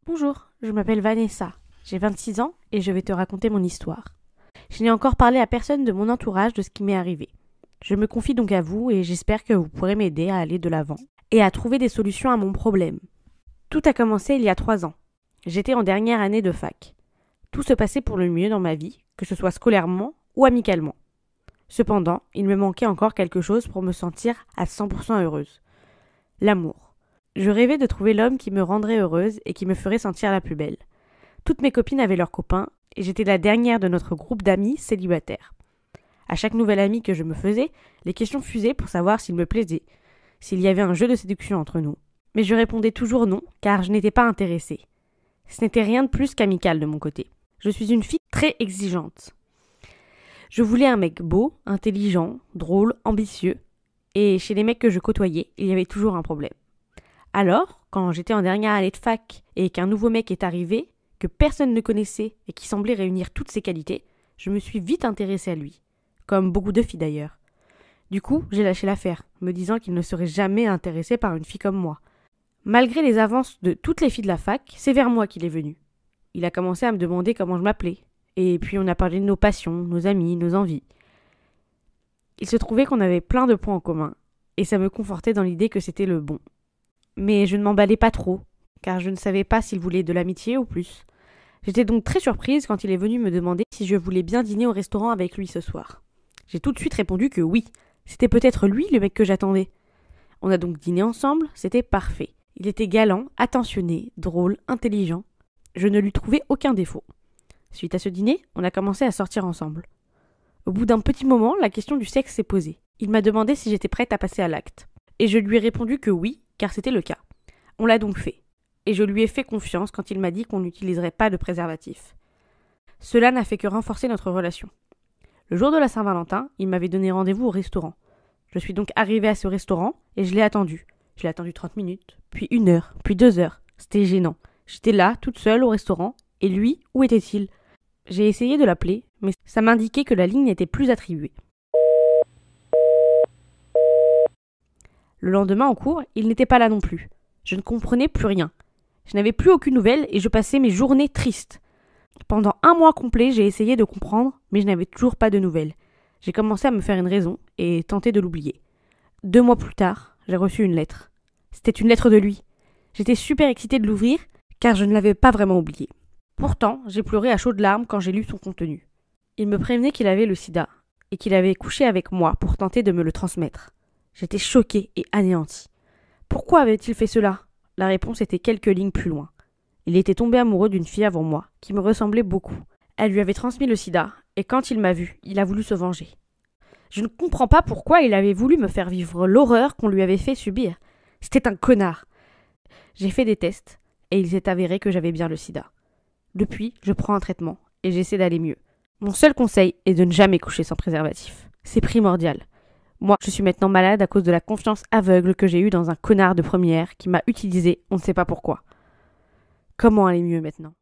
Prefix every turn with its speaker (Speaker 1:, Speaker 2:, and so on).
Speaker 1: Bonjour, je m'appelle Vanessa, j'ai 26 ans et je vais te raconter mon histoire. Je n'ai encore parlé à personne de mon entourage de ce qui m'est arrivé. Je me confie donc à vous et j'espère que vous pourrez m'aider à aller de l'avant et à trouver des solutions à mon problème. Tout a commencé il y a 3 ans. J'étais en dernière année de fac. Tout se passait pour le mieux dans ma vie, que ce soit scolairement ou amicalement. Cependant, il me manquait encore quelque chose pour me sentir à 100% heureuse. L'amour. Je rêvais de trouver l'homme qui me rendrait heureuse et qui me ferait sentir la plus belle. Toutes mes copines avaient leurs copains et j'étais la dernière de notre groupe d'amis célibataires. À chaque nouvel ami que je me faisais, les questions fusaient pour savoir s'il me plaisait, s'il y avait un jeu de séduction entre nous. Mais je répondais toujours non, car je n'étais pas intéressée. Ce n'était rien de plus qu'amical de mon côté. Je suis une fille très exigeante. Je voulais un mec beau, intelligent, drôle, ambitieux. Et chez les mecs que je côtoyais, il y avait toujours un problème. Alors, quand j'étais en dernière année de fac et qu'un nouveau mec est arrivé, que personne ne connaissait et qui semblait réunir toutes ses qualités, je me suis vite intéressée à lui. Comme beaucoup de filles d'ailleurs. Du coup, j'ai lâché l'affaire, me disant qu'il ne serait jamais intéressé par une fille comme moi. Malgré les avances de toutes les filles de la fac, c'est vers moi qu'il est venu. Il a commencé à me demander comment je m'appelais. Et puis on a parlé de nos passions, nos amis, nos envies. Il se trouvait qu'on avait plein de points en commun, et ça me confortait dans l'idée que c'était le bon. Mais je ne m'emballais pas trop, car je ne savais pas s'il voulait de l'amitié ou plus. J'étais donc très surprise quand il est venu me demander si je voulais bien dîner au restaurant avec lui ce soir. J'ai tout de suite répondu que oui, c'était peut-être lui le mec que j'attendais. On a donc dîné ensemble, c'était parfait. Il était galant, attentionné, drôle, intelligent. Je ne lui trouvais aucun défaut. Suite à ce dîner, on a commencé à sortir ensemble. Au bout d'un petit moment, la question du sexe s'est posée. Il m'a demandé si j'étais prête à passer à l'acte. Et je lui ai répondu que oui, car c'était le cas. On l'a donc fait. Et je lui ai fait confiance quand il m'a dit qu'on n'utiliserait pas de préservatif. Cela n'a fait que renforcer notre relation. Le jour de la Saint-Valentin, il m'avait donné rendez-vous au restaurant. Je suis donc arrivée à ce restaurant et je l'ai attendu. Je l'ai attendu 30 minutes, puis 1 heure, puis 2 heures. C'était gênant. J'étais là, toute seule au restaurant, et lui, où était-il ? J'ai essayé de l'appeler, mais ça m'indiquait que la ligne n'était plus attribuée. Le lendemain en cours, il n'était pas là non plus. Je ne comprenais plus rien. Je n'avais plus aucune nouvelle et je passais mes journées tristes. Pendant 1 mois complet, j'ai essayé de comprendre, mais je n'avais toujours pas de nouvelles. J'ai commencé à me faire une raison et tenter de l'oublier. 2 mois plus tard, j'ai reçu une lettre. C'était une lettre de lui. J'étais super excitée de l'ouvrir, car je ne l'avais pas vraiment oublié. Pourtant, j'ai pleuré à chaudes larmes quand j'ai lu son contenu. Il me prévenait qu'il avait le sida, et qu'il avait couché avec moi pour tenter de me le transmettre. J'étais choquée et anéantie. Pourquoi avait-il fait cela ? La réponse était quelques lignes plus loin. Il était tombé amoureux d'une fille avant moi, qui me ressemblait beaucoup. Elle lui avait transmis le sida, et quand il m'a vue, il a voulu se venger. Je ne comprends pas pourquoi il avait voulu me faire vivre l'horreur qu'on lui avait fait subir. C'était un connard. J'ai fait des tests, et il s'est avéré que j'avais bien le sida. Depuis, je prends un traitement, et j'essaie d'aller mieux. Mon seul conseil est de ne jamais coucher sans préservatif. C'est primordial. Moi, je suis maintenant malade à cause de la confiance aveugle que j'ai eue dans un connard de première qui m'a utilisé, on ne sait pas pourquoi. Comment aller mieux maintenant ?